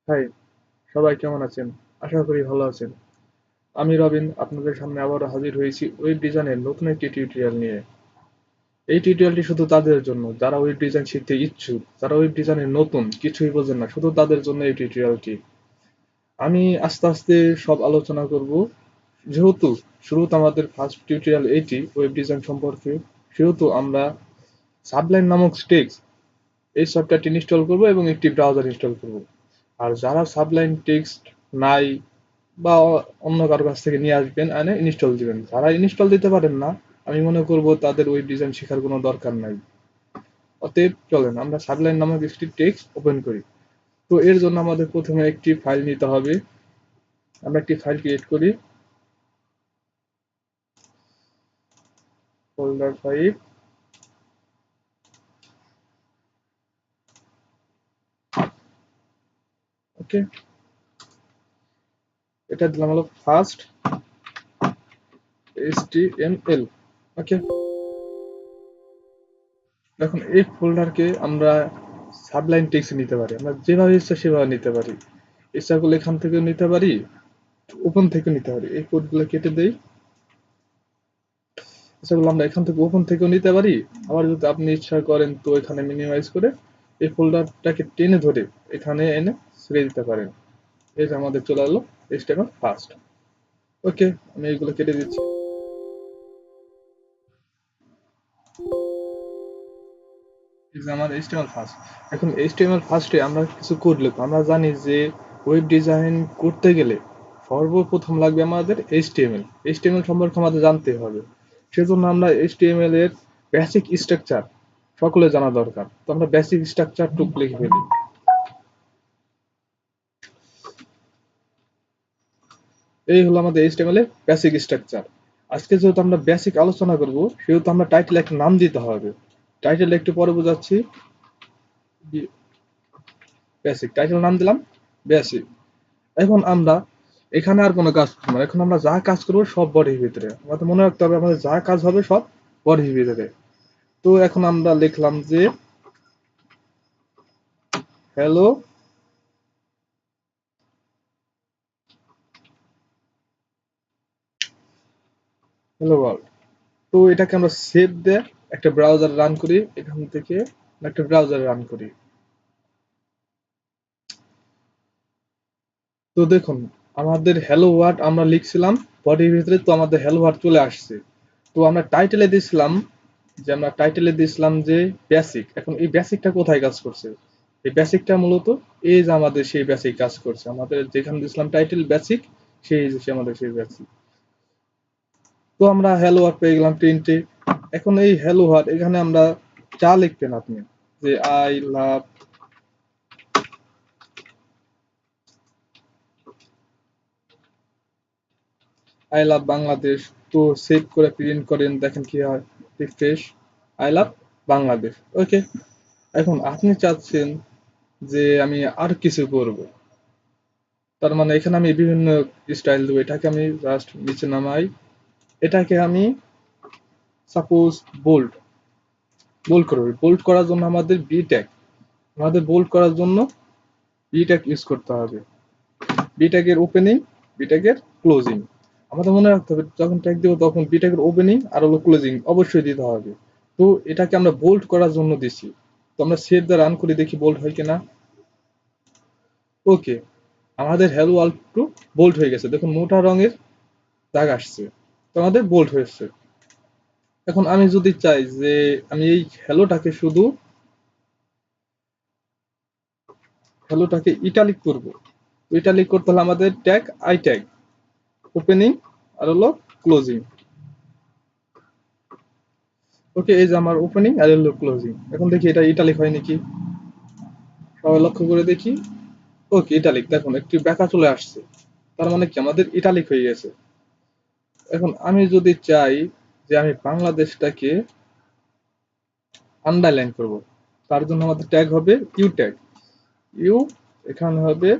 High, সবাই কেমন আছেন? আশা করি ভালো আছেন। আমি রবিন, আপনাদের সামনে আবারও হাজির হয়েছি ওয়েব ডিজাইনের নতুন একটি টিউটোরিয়াল নিয়ে। এই টিউটোরিয়ালটি শুধু তাদের জন্য যারা ওয়েব ডিজাইন শিখতে ইচ্ছুক, যারা ওয়েব ডিজাইনের নতুন, কিছুই বোঝেন না, শুধু তাদের জন্য এই টিউটোরিয়ালটি। আমি আস্তে আস্তে সব আলোচনা করব। যেহেতু শুরুতে আমাদের ফার্স্ট টিউটোরিয়াল এটি ওয়েব ডিজাইন সম্পর্কে, সেহেতু আমরা সাবলাইম নামক টেক্সট এই সফটওয়্যারটি ইনস্টল করব এবং একটি ব্রাউজার ইনস্টল করব। আর যারা সাবলাইম টেক্সট নাই বা অন্য কারো কাছ থেকে নিয়ে আসবেন, এনে ইনস্টল দিবেন। যারা ইনস্টল দিতে পারেন না, আমি মনে করব তাদের ওয়েব ডিজাইন শেখার কোনো দরকার নাই। অতএব চলেন আমরা সাবলাইম নামক একটি টেক্সট ওপেন করি। তো এর জন্য আমাদের প্রথমে একটি ফাইল নিতে হবে। আমরা একটি ফাইল ক্রিয়েট করি, ফোল্ডার ফাইল। ওকে, এটা দিলাম হলো ফার্স্ট HTML। ওকে, এখন এই ফোল্ডারকে আমরা সাবলাইম টেক্সট নিতে পারি, আমরা যেভাবে ইচ্ছা সেভাবে নিতে পারি। ইচ্ছা করলে এখান থেকেও নিতে পারি, ওপেন থেকে নিতে পারি। এই কোডগুলো কেটে দেই। সেগুলো আমরা এখান থেকে ওপেন থেকেও নিতে পারি। আবার যদি আপনি ইচ্ছা করেন তো এখানে মিনিমাইজ করে এই ফোল্ডারটাকে টেনে ধরে এখানে এনে ছেড়ে দিতে পারেন। এই যে আমাদের চলে এলো HTML ফার্স্ট। ওকে, আমি এইগুলো কেটে দিচ্ছি। এই যে আমার HTML ফার্স্ট। এখন HTML ফার্স্টে আমরা কিছু কোড লিখবো। আমরা জানি যে ওয়েব ডিজাইন করতে গেলে সর্বপ্রথম লাগবে আমাদের HTML। HTML সম্পর্কে আমাদের জানতে হবে। সেজন্য আমরা HTML এর বেসিক স্ট্রাকচার সকলে জানা দরকার। তো আমরা বেসিক স্ট্রাকচার টুক লিখে ফেলি। এই হলো আমাদের HTML এর বেসিক স্ট্রাকচার। আজকে যেহেতু আমরা বেসিক আলোচনা করব, সেহেতু আমরা টাইটেল একটা নাম দিতে হবে। টাইটেল একটু পরে বোঝাচ্ছি। বেসিক টাইটেল নাম দিলাম বেসিক। এখন আমরা এখানে আর কোনো কাজ করবো না। এখন আমরা যা কাজ করবো সব বডির ভিতরে। আমাদের মনে রাখতে হবে আমাদের যা কাজ হবে সব বডির ভিতরে। তো এখন আমরা লিখলাম যে হ্যালো হ্যালো ওয়ার্ল্ড। তো এটাকে আমরা সেভ দিয়ে একটা ব্রাউজার রান করি। এখান থেকে একটা ব্রাউজার রান করি। তো দেখুন, আমাদের হ্যালো ওয়ার্ল্ড আমরা লিখছিলাম বডির ভিতরে, তো আমাদের হ্যালো ওয়ার্ল্ড চলে আসছে। তো আমরা টাইটেলে দিয়েছিলাম যে বেসিক। এখন এই বেসিকটা কোথায় কাজ করছে? এই বেসিকটা মূলত এই যে আমাদের সেই বেসিক কাজ করছে। আমাদের যেখানে দিয়েছিলাম টাইটেল বেসিক, সেই যে আমাদের সেই বেসিক। তো আমরা হ্যালো ওয়ার্ল্ড পেয়ে গেলাম প্রিন্টে। এখন এই হ্যালো ওয়ার্ল্ড এখানে আমরা যা লিখবেন আপনি, যে আই লাভ বাংলাদেশ। তো সেভ করে প্রিন্ট করেন, দেখেন কি হয়। Refresh, I love Bangladesh. Okay, এখন আপনি চাচ্ছেন যে আমি আর কিছু করব, তার মানে এখানে আমি বিভিন্ন স্টাইল দেবো। এটাকে আমি জাস্ট নিচে নামাই, এটাকে আমি সাপোজ বোল্ড বোল্ড করবো। বোল্ড করার জন্য আমাদের বি ট্যাগ, আমাদের বোল্ড করার জন্য বি ট্যাগ ইউজ করতে হবে। বি ট্যাগের ওপেনিং, বি ট্যাগের ক্লোজিং। আমাদের মনে রাখতে হবে যখন ট্যাগ দেবো তখন বি ট্যাগের ওপেনিং আর হলো ক্লোজিং অবশ্যই দিতে হবে। তো এটাকে আমরা বোল্ড করার জন্য দিছি। তো আমরা সেভ দ্য রান করে দেখি বোল্ড হয় কিনা। ওকে, আমাদের হ্যালো ওয়ার্ল্ড টু বোল্ড হয়ে গেছে। দেখুন মোটা রঙের দাগ আসছে, তো আমাদের বোল্ড হয়েছে। এখন আমি যদি চাই যে আমি এই হ্যালোটাকে ইটালিক করব, তো ইটালিক করতে হলে আমাদের ট্যাগ আই ট্যাগ, ওপেনিং আর হলো ক্লোজিং। ওকে, এই যে আমার ওপেনিং আর হলো ক্লোজিং। এখন দেখি এটা ইটালিক হয় নাকি, সবাই লক্ষ্য করে দেখি। ওকে, ইটালিক। দেখুন একটি ব্যাকা চলে আসছে, তার মানে কি আমাদের ইটালিক হয়ে গেছে। এখন আমি যদি চাই যে আমি বাংলাদেশটাকে আন্ডারলাইন করব, তার জন্য আমাদের ট্যাগ হবে ইউ ট্যাগ। ইউ, এখানে হবে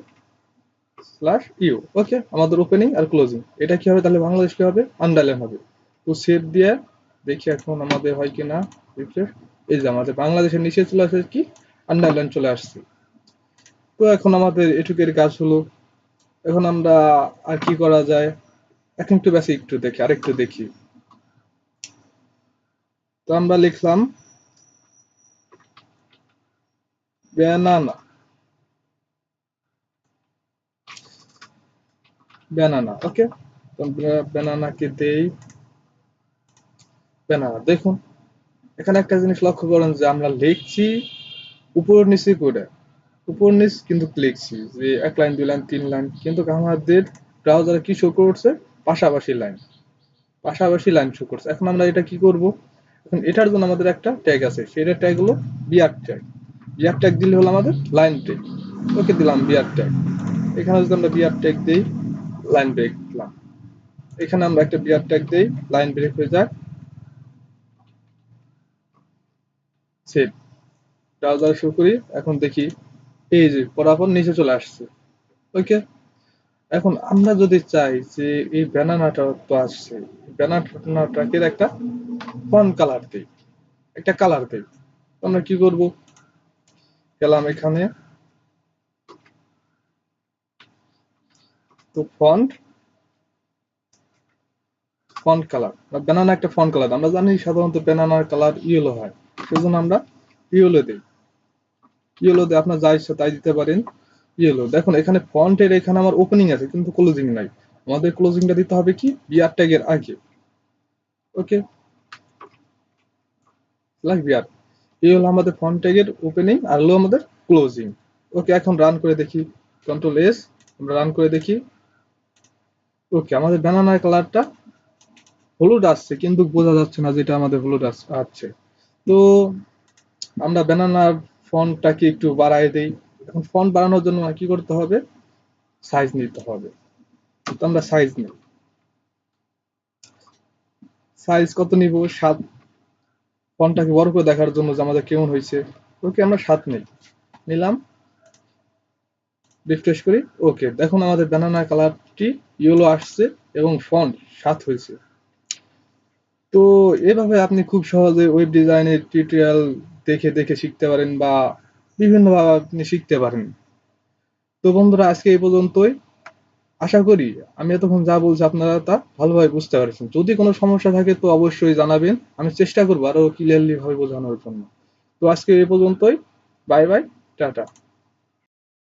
স্ল্যাশ ইউ। ওকে, আমাদের ওপেনিং আর ক্লোজিং। এটা কি হবে তাহলে? বাংলাদেশ কি হবে? আন্ডারলাইন হবে। তো সেভ দিয়ে দেখি এখন আমাদের হয় কিনা। রিফ্রেশ, এই যে আমাদের বাংলাদেশের নিচে চলে আসে কি, আন্ডারলাইন চলে আসছে। তো এখন আমাদের এটুকের কাজ হলো, এখন আমরা আর কি করা যায়, এখন একটু বেশি একটু দেখি, আরেকটু দেখি। তো আমরা লিখলাম ব্যানানা, ব্যানানা, ওকে। তো ব্যানানাকে দেই ব্যানানা। দেখুন এখানে একটা জিনিস লক্ষ্য করেন যে আমরা লিখছি উপর নিচে করে, উপর নিচ কিন্তু লিখছি যে 1 লাইন 2 লাইন 3 লাইন, কিন্তু আমাদের ব্রাউজারে কি শো করছে, পাশাপাশি লাইন, পাশাপাশি লাইন শো করছে। এখন আমরা এটা কি করব, এখন এটার জন্য আমাদের একটা ট্যাগ আছে, সেটা ট্যাগ হলো বিআর ট্যাগ। বিআর ট্যাগ দিলে হলো আমাদের লাইন ব্রেক। ওকে, দিলাম বিআর ট্যাগ। এখানে যদি আমরা বিআর ট্যাগ দেই, লাইন ব্রেক দিলাম। এখানে আমরা একটা বিআর ট্যাগ দেই, লাইন ব্রেক হয়ে যায়। সেভ, ব্রাউজার শো করি, এখন দেখি এই যে পরাপর নিচে চলে আসছে। ওকে, এখন আমরা যদি চাই যে এই ব্যানানাটা তো আসছে, ব্যানানাটাকে একটা ফন্ট কালার দেই, একটা কালার দেই। আমরা কি করব, গেলাম এখানে, তো ফন্ট, ফন্ট কালার, ব্যানানা একটা ফন্ট কালার, আমরা জানি সাধারণত ব্যানানার কালার ইয়েলো হয়, সেজন্য আমরা ইয়েলো দিই। ইয়েলো দিয়ে আপনার যা ইচ্ছা তাই দিতে পারেন। ইয়েলো, দেখুন এখানে ফন্টের এখানে আমার ওপেনিং আছে কিন্তু ক্লোজিং নাই, আমাদের ক্লোজিংটা দিতে হবে কি বিআর ট্যাগের আগে। ওকে, লাইক বিআর, এই হলো আমাদের ফন্ট ট্যাগের ওপেনিং আর হলো আমাদের ক্লোজিং। ওকে, এখন রান করে দেখি, কন্ট্রোল এস, আমরা রান করে দেখি। ওকে, আমাদের ব্যানানার কালারটা হলুদ আসছে কিন্তু বোঝা যাচ্ছে না যেটা আমাদের হলুদ আসছে। তো আমরা ব্যানানার ফন্টটাকে একটু বাড়ায় দেই। এখন ফন্ট বাড়ানোর জন্য কি করতে হবে, সাইজ নিতে হবে। তো আমরা সাইজ নিই, সাইজ কত নিব, 7। ফন্টটাকে বড় করে দেখার জন্য যে আমাদের কেমন হয়েছে। ওকে, আমরা 7 নিই, নিলাম, রিফ্রেশ করি। ওকে, দেখুন আমাদের ব্যানানা কালারটি ইয়েলো আসছে এবং ফন্ট 7 হয়েছে। তো এভাবে আপনি খুব সহজে ওয়েব ডিজাইনের টিউটোরিয়াল দেখে দেখে শিখতে পারেন বা বিভিন্নভাবে আপনি শিখতে পারেন। তো বন্ধুরা, আজকে এই পর্যন্তই। আশা করি আমি এতক্ষণ যা বলছি আপনারা তা ভালোভাবে বুঝতে পারছেন। যদি কোনো সমস্যা থাকে তো অবশ্যই জানাবেন, আমি চেষ্টা করবো আরো ক্লিয়ারলি ভাবে বোঝানোর জন্য। তো আজকে এই পর্যন্তই, বাই বাই, টাটা।